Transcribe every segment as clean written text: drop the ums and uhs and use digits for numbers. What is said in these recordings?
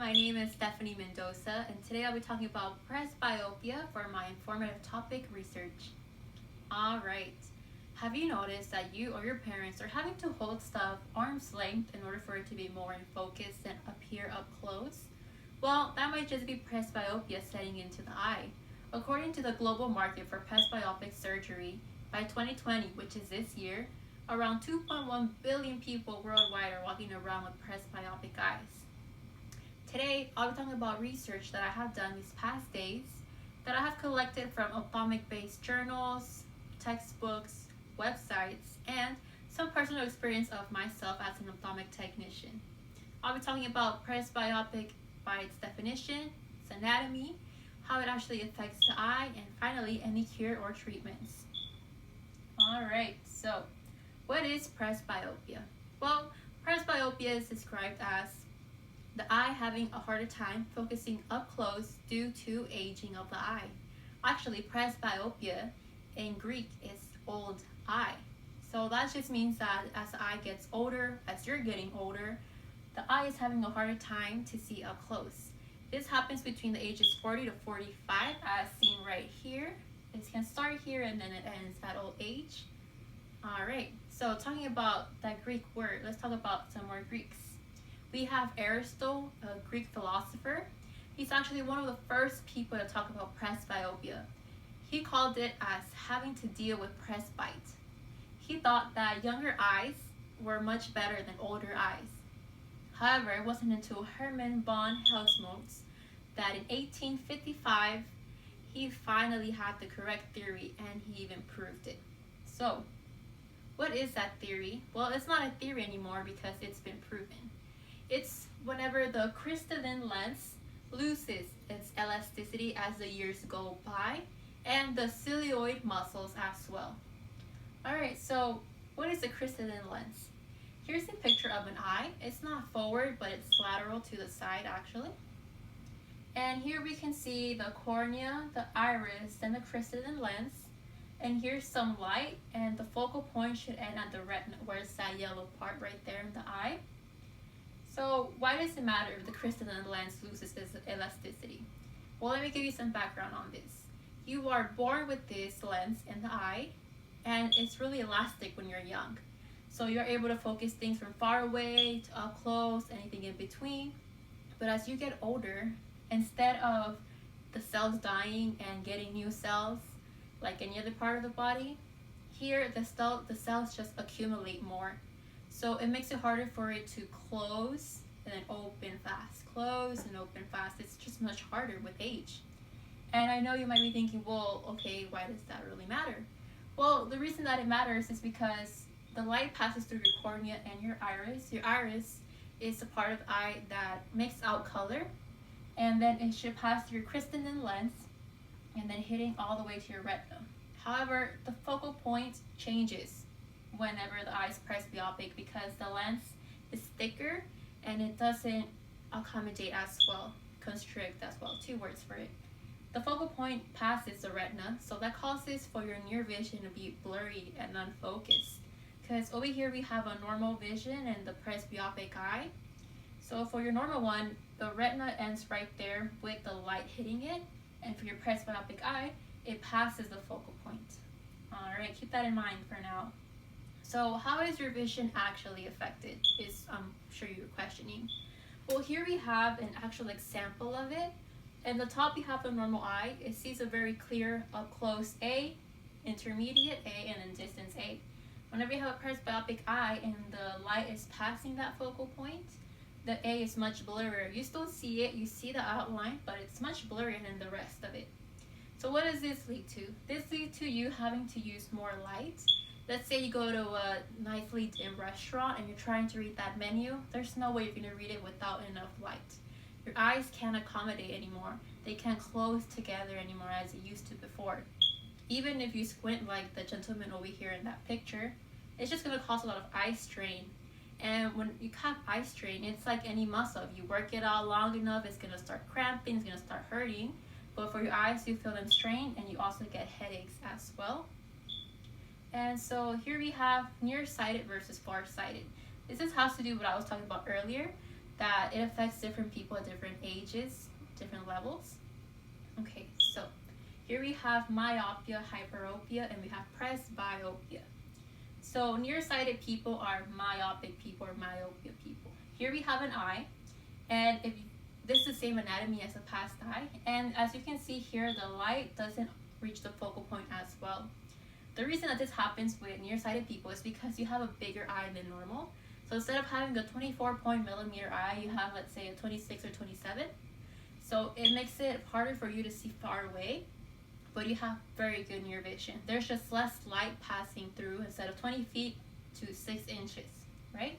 my name is Stephanie Mendoza, and today I'll be talking about presbyopia for my informative topic research. Alright, have you noticed that you or your parents are having to hold stuff arm's length in order for it to be more in focus and appear up close? Well, that might just be presbyopia setting into the eye. According to the global market for presbyopic surgery, by 2020, which is this year, around 2.1 billion people worldwide are walking around with presbyopic eyes. Today, I'll be talking about research that I have done these past days that I have collected from ophthalmic-based journals, textbooks, websites, and some personal experience of myself as an ophthalmic technician. I'll be talking about presbyopic by its definition, its anatomy, how it actually affects the eye, and finally, any cure or treatments. Alright, so what is presbyopia? Well, presbyopia is described as the eye having a harder time focusing up close due to aging of the eye. Actually, presbyopia in Greek is old eye. So that just means that as the eye gets older, as you're getting older, the eye is having a harder time to see up close. This happens between the ages 40 to 45, as seen right here. It can start here and then it ends at old age. Alright, so talking about that Greek word, let's talk about some more Greeks. We have Aristotle, a Greek philosopher. He's actually one of the first people to talk about presbyopia. He called it as having to deal with presbyte. He thought that younger eyes were much better than older eyes. However, it wasn't until Hermann von Helmholtz that in 1855 he finally had the correct theory and he even proved it. So, what is that theory? Well, it's not a theory anymore because it's been proven. It's whenever the crystalline lens loses its elasticity as the years go by, and the ciliated muscles as well. Alright, so what is a crystalline lens? Here's a picture of an eye. It's not forward, but it's lateral to the side actually. And here we can see the cornea, the iris, and the crystalline lens. And here's some light, and the focal point should end at the retina, where it's that yellow part right there in the eye. So why does it matter if the crystalline lens loses its elasticity? Well, let me give you some background on this. You are born with this lens in the eye, and it's really elastic when you're young. So you're able to focus things from far away to up close, anything in between. But as you get older, instead of the cells dying and getting new cells, like any other part of the body, here the cells just accumulate more. So it makes it harder for it to close and then open fast, close and open fast. It's just much harder with age. And I know you might be thinking, well, okay, why does that really matter? Well, the reason that it matters is because the light passes through your cornea and your iris. Your iris is the part of the eye that makes out color, and then it should pass through your crystalline lens and then hitting all the way to your retina. However, the focal point changes whenever the eye is presbyopic because the lens is thicker and it doesn't accommodate as well, constrict as well, two words for it. The focal point passes the retina, so that causes for your near vision to be blurry and unfocused. Because over here we have a normal vision and the presbyopic eye. So for your normal one, the retina ends right there with the light hitting it, and for your presbyopic eye, it passes the focal point. Alright, keep that in mind for now. So how is your vision actually affected is I'm sure you're questioning. Well, here we have an actual example of it. In the top you have the normal eye. It sees a very clear up close A, intermediate A, and then distance A. Whenever you have a presbyopic eye and the light is passing that focal point, the A is much blurrier. You still see it, you see the outline, but it's much blurrier than the rest of it. So what does this lead to? This leads to you having to use more light. Let's say you go to a nicely dim restaurant and you're trying to read that menu. There's no way you're going to read it without enough light. Your eyes can't accommodate anymore. They can't close together anymore as it used to before. Even if you squint like the gentleman over here in that picture, it's just going to cause a lot of eye strain. And when you have eye strain, it's like any muscle. If you work it out long enough, it's going to start cramping, it's going to start hurting. But for your eyes, you feel them strain, and you also get headaches as well. And so here we have nearsighted versus farsighted. This has to do with what I was talking about earlier, that it affects different people at different ages, different levels. Okay, so here we have myopia, hyperopia, and we have presbyopia. So nearsighted people are myopic people or myopia people. Here we have an eye, and if this is the same anatomy as a past eye, and as you can see here, the light doesn't reach the focal point as well. The reason that this happens with nearsighted people is because you have a bigger eye than normal. So instead of having a 24-millimeter eye, you have, let's say, a 26 or 27. So it makes it harder for you to see far away, but you have very good near vision. There's just less light passing through instead of 20 feet to 6 inches, right?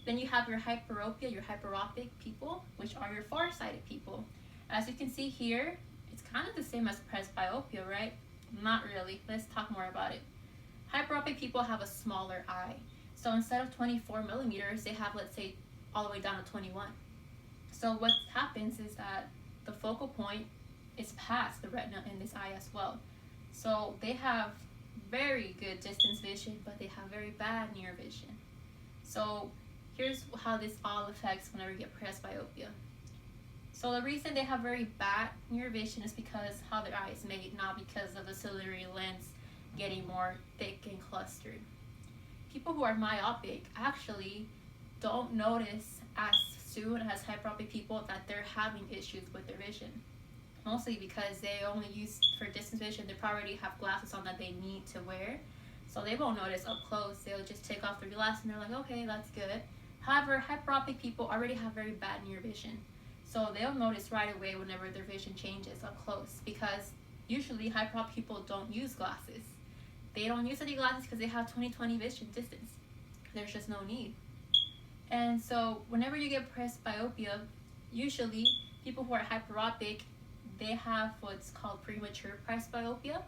Then you have your hyperopia, your hyperopic people, which are your farsighted people. As you can see here, it's kind of the same as presbyopia, right? Not really. Let's talk more about it. Hyperopic people have a smaller eye. So instead of 24 millimeters, they have, let's say, all the way down to 21. So what happens is that the focal point is past the retina in this eye as well. So they have very good distance vision, but they have very bad near vision. So here's how this all affects whenever you get presbyopia. So the reason they have very bad near vision is because how their eye is made, not because of the ciliary lens getting more thick and clustered. People who are myopic actually don't notice as soon as hyperopic people that they're having issues with their vision. Mostly because they only use, for distance vision, they probably have glasses on that they need to wear. So they won't notice up close. They'll just take off their glasses and they're like, okay, that's good. However, hyperopic people already have very bad near vision. So they'll notice right away whenever their vision changes up close, because usually hyperopic people don't use glasses. They don't use any glasses because they have 20/20 vision distance. There's just no need. And so whenever you get presbyopia, usually people who are hyperopic, they have what's called premature presbyopia.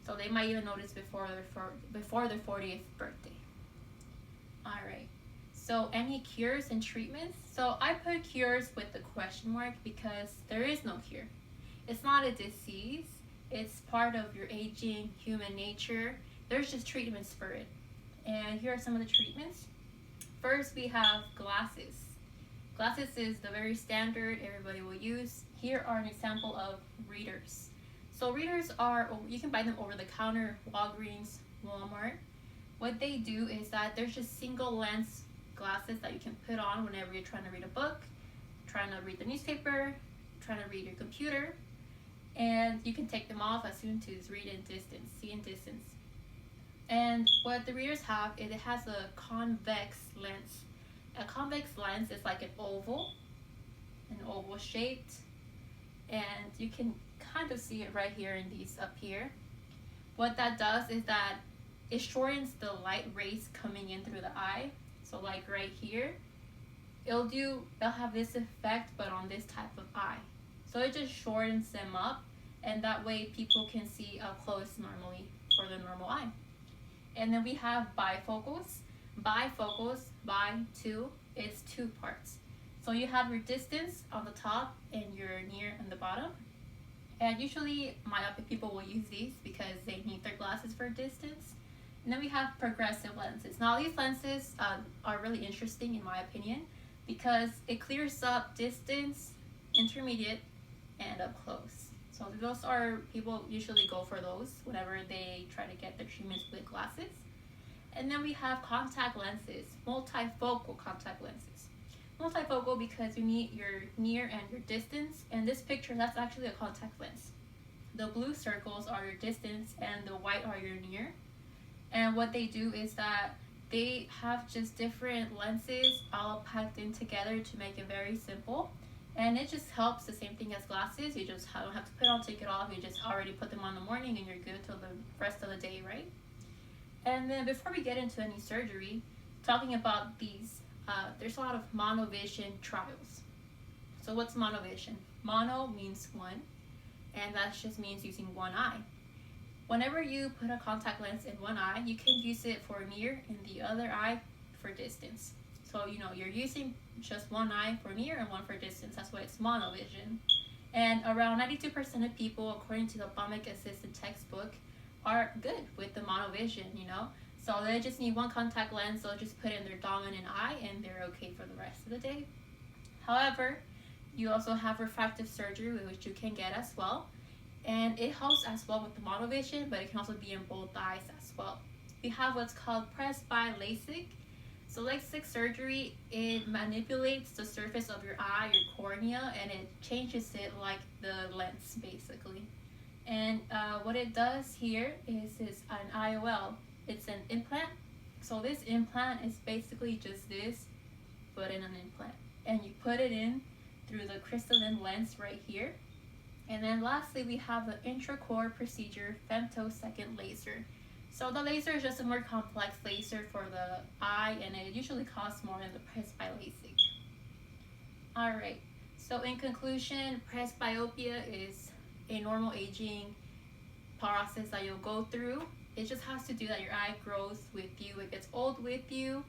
So they might even notice before their 40th birthday. All right. So any cures and treatments? So I put cures with the question mark because there is no cure. It's not a disease. It's part of your aging human nature. There's just treatments for it. And here are some of the treatments. First, we have glasses. Glasses is the very standard everybody will use. Here are an example of readers. So readers are, you can buy them over the counter, Walgreens, Walmart. What they do is that there's just single lens glasses that you can put on whenever you're trying to read a book, trying to read the newspaper, trying to read your computer, and you can take them off as soon as read in distance, see in distance. And what the readers have is it has a convex lens. A convex lens is like an oval shaped, and you can kind of see it right here in these up here. What that does is that it shortens the light rays coming in through the eye. So like right here, it'll have this effect but on this type of eye. So it just shortens them up, and that way people can see up close normally for the normal eye. And then we have bifocals. Bifocals, bi-two, it's 2 parts. So you have your distance on the top and your near on the bottom. And usually myopic people will use these because they need their glasses for distance. And then we have progressive lenses. Now these lenses are really interesting in my opinion because it clears up distance, intermediate, and up close. So those are, people usually go for those whenever they try to get their treatments with glasses. And then we have contact lenses, multifocal contact lenses. Multifocal because you need your near and your distance. And this picture, that's actually a contact lens. The blue circles are your distance and the white are your near. And what they do is that they have just different lenses all packed in together to make it very simple. And it just helps, the same thing as glasses. You just don't have to put on, take it off. You just already put them on in the morning and you're good till the rest of the day, right? And then before we get into any surgery, talking about these, there's a lot of monovision trials. So what's monovision? Mono means one, and that just means using one eye. Whenever you put a contact lens in one eye, you can use it for near and the other eye for distance. So, you're using just one eye for near and one for distance. That's why it's monovision. And around 92% of people, according to the Ophthalmic Assistant textbook, are good with the monovision, So they just need one contact lens. They'll just put in their dominant eye and they're okay for the rest of the day. However, you also have refractive surgery, which you can get as well. And it helps as well with the monovision, but it can also be in both eyes as well. We have what's called LASIK. So LASIK surgery, it manipulates the surface of your eye, your cornea, and it changes it like the lens basically. And what it does here is an IOL. It's an implant. So this implant is basically just this, but in an implant. And you put it in through the crystalline lens right here. And then lastly, we have the intracore procedure femtosecond laser. So the laser is just a more complex laser for the eye, and it usually costs more than the presbyLASIK. Alright, so in conclusion, presbyopia is a normal aging process that you'll go through. It just has to do that your eye grows with you, it gets old with you.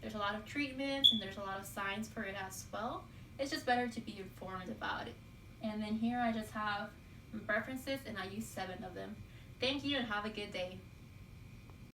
There's a lot of treatments and there's a lot of signs for it as well. It's just better to be informed about it. And then here I just have references, and I use 7 of them. Thank you and have a good day.